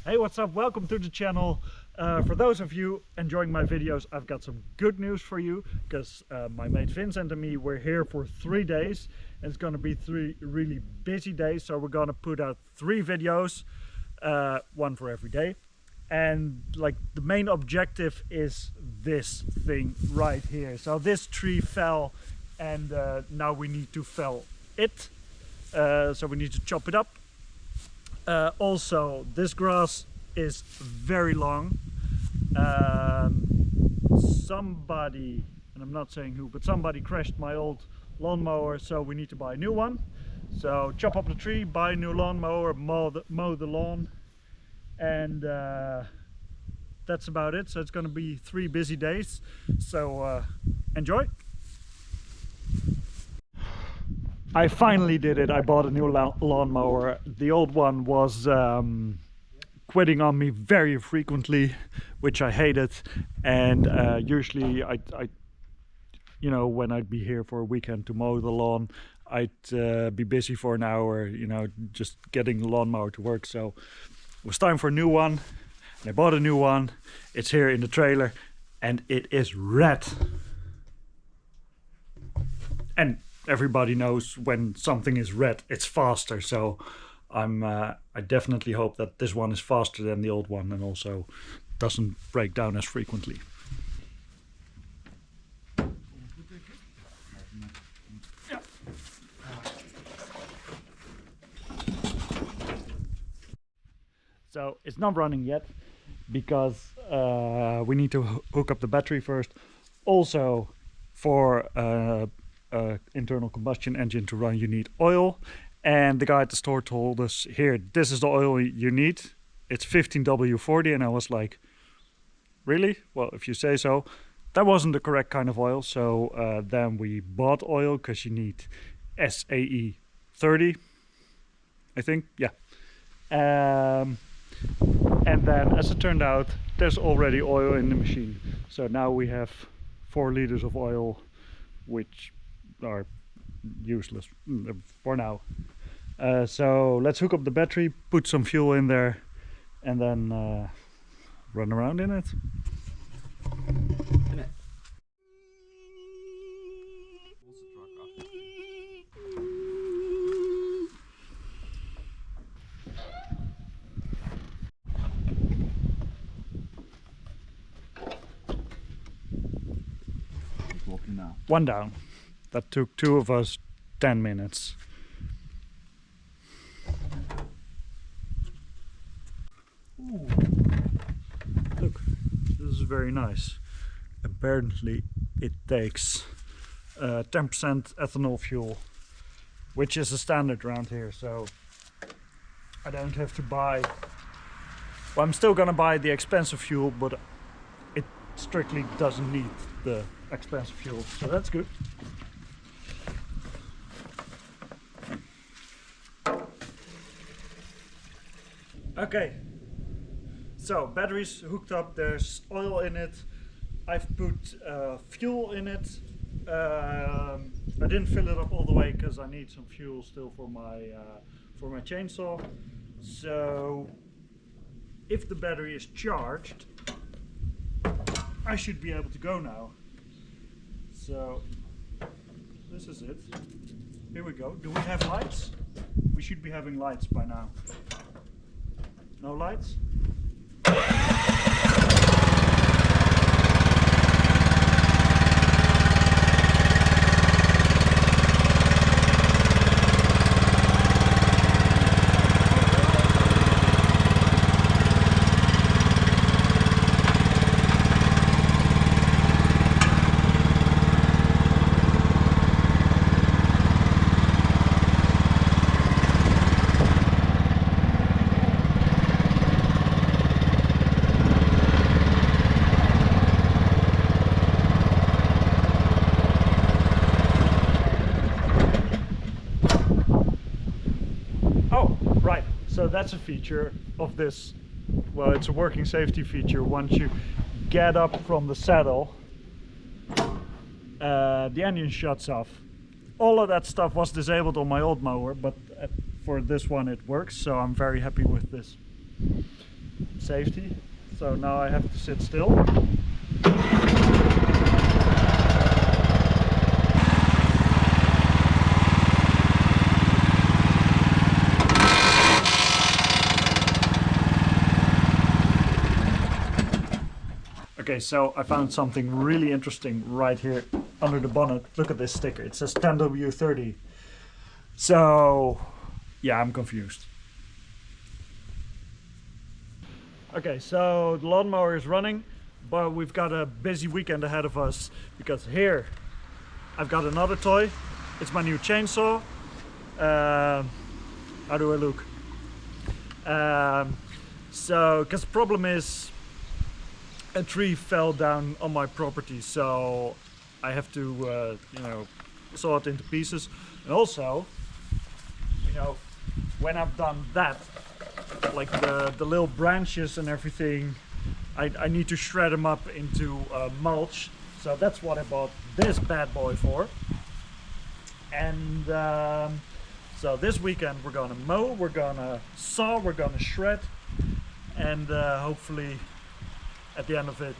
Hey, what's up? Welcome to the channel. For those of you enjoying my videos, I've got some good news for you, because my mate Vincent and me, we're here for 3 days and it's going to be 3 really busy days. So we're going to put out 3 videos, one for every day. And like the main objective is this thing right here. So this tree fell and now we need to fell it. So we need to chop it up. Also, this grass is very long. Somebody, and I'm not saying who, but somebody crashed my old lawnmower, so we need to buy a new one. So chop up the tree, buy a new lawnmower, mow the lawn, and that's about it. So it's going to be 3 busy days, so enjoy. I finally did it. I bought a new lawnmower. The old one was quitting on me very frequently, which I hated. And usually I you know, when I'd be here for a weekend to mow the lawn, I'd be busy for an hour, you know, just getting the lawnmower to work. So it was time for a new one. And I bought a new one. It's here in the trailer and it is red. And everybody knows when something is red, it's faster. So I definitely hope that this one is faster than the old one and also doesn't break down as frequently. So it's not running yet because we need to hook up the battery first. Also, for internal combustion engine to run, you need oil, and the guy at the store told us, here, this is the oil you need. It's 15W40, and I was like, really? Well, if you say so. That wasn't the correct kind of oil, so then we bought oil because you need SAE 30, I think, yeah. And then, as it turned out, there's already oil in the machine. So now we have 4 liters of oil, which are useless for now. So let's hook up the battery, put some fuel in there, and then run around in it. One down. That took 2 of us 10 minutes. Ooh. Look, this is very nice. Apparently it takes 10% ethanol fuel, which is a standard around here, so I don't have to buy. Well, I'm still gonna buy the expensive fuel, but it strictly doesn't need the expensive fuel, so that's good. Okay, so batteries hooked up, there's oil in it, I've put fuel in it. I didn't fill it up all the way because I need some fuel still for my chainsaw. So if the battery is charged, I should be able to go now. So this is it. Here we go. Do we have lights? We should be having lights by now. No lights? So that's a feature of this. Well, it's a working safety feature. Once you get up from the saddle, the engine shuts off. All of that stuff was disabled on my old mower, but for this one it works, so I'm very happy with this. safety. So now I have to sit still. Okay, so I found something really interesting right here under the bonnet. Look at this sticker. It says 10W30. So, yeah, I'm confused. Okay, so the lawnmower is running, but we've got a busy weekend ahead of us because here I've got another toy. It's my new chainsaw. How do I look? Because the problem is a tree fell down on my property, so I have to, saw it into pieces. And also, when I've done that, like the little branches and everything, I need to shred them up into mulch. So that's what I bought this bad boy for. And so this weekend we're gonna mow, we're gonna saw, we're gonna shred, and hopefully at the end of it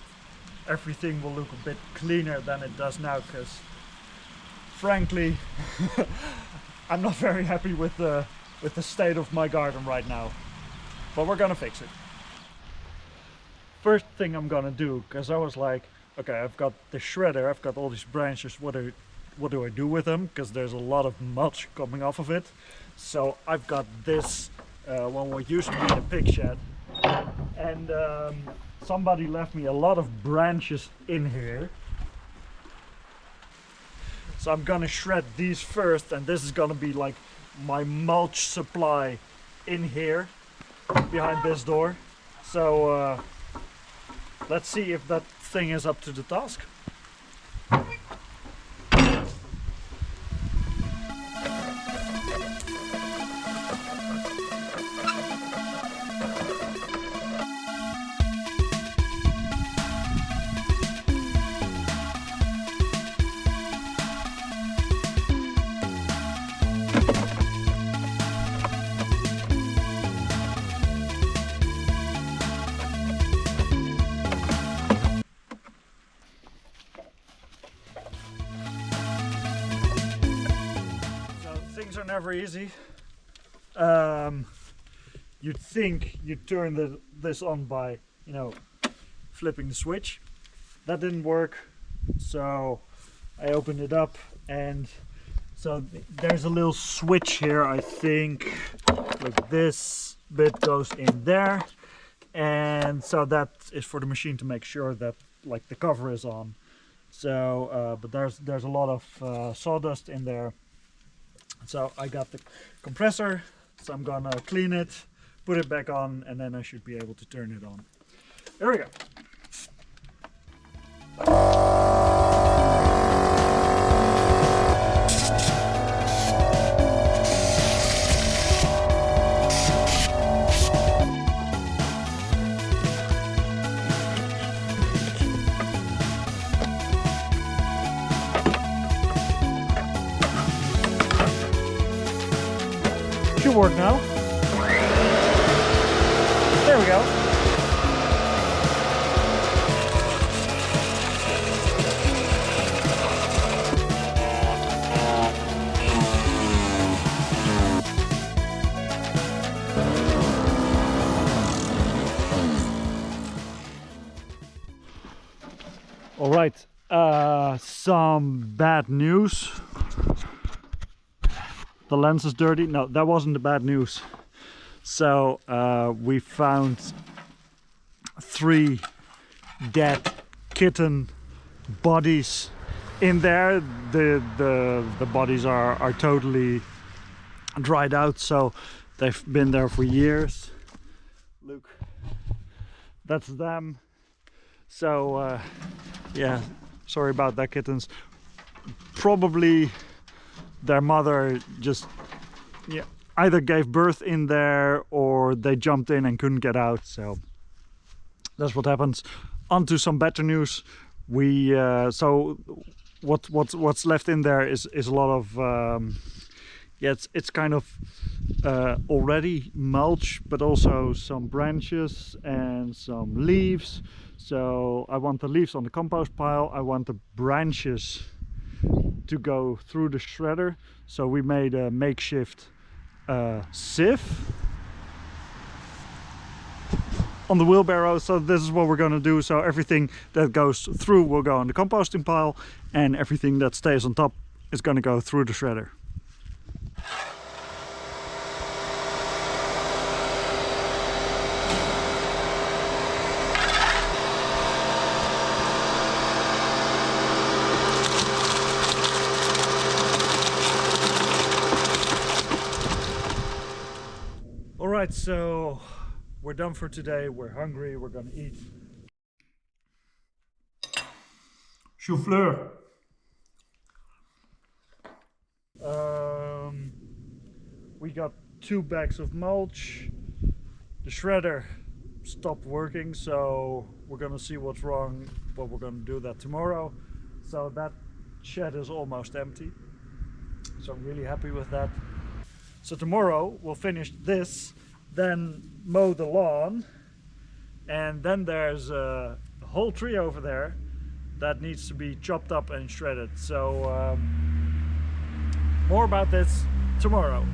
everything will look a bit cleaner than it does now, because frankly I'm not very happy with the state of my garden right now, but we're gonna fix it. First thing I'm gonna do, because I was like, okay, I've got the shredder, I've got all these branches, what do I do with them, because there's a lot of mulch coming off of it. So I've got this one what used to be in a pig shed, and somebody left me a lot of branches in here, so I'm gonna shred these first, and this is gonna be like my mulch supply in here behind this door. So let's see if that thing is up to the task. Things are never easy. You'd think you'd turn this on by, flipping the switch. That didn't work, so I opened it up, and so there's a little switch here. I think like this bit goes in there, and so that is for the machine to make sure that like the cover is on. So but there's a lot of sawdust in there. So I got the compressor, so I'm gonna clean it, put it back on, and then I should be able to turn it on. There we go. Should work now. There we go. All right, some bad news. The lens is dirty. No, that wasn't the bad news. So we found 3 dead kitten bodies in there. The bodies are totally dried out, so they've been there for years. Look, that's them. So yeah, sorry about that, kittens. Probably their mother just either gave birth in there or they jumped in and couldn't get out, so that's what happens. On to some better news. We so what's left in there is a lot of yeah, it's kind of already mulch, but also some branches and some leaves. So I want the leaves on the compost pile, I want the branches to go through the shredder. So we made a makeshift sieve on the wheelbarrow. So this is what we're going to do. So everything that goes through will go on the composting pile, and everything that stays on top is going to go through the shredder. Alright, so we're done for today. We're hungry, we're gonna eat. Chou-fleur. We got 2 bags of mulch. The shredder stopped working, so we're gonna see what's wrong, but we're gonna do that tomorrow. So that shed is almost empty. So I'm really happy with that. So tomorrow we'll finish this, then mow the lawn, and then there's a whole tree over there that needs to be chopped up and shredded. So more about this tomorrow.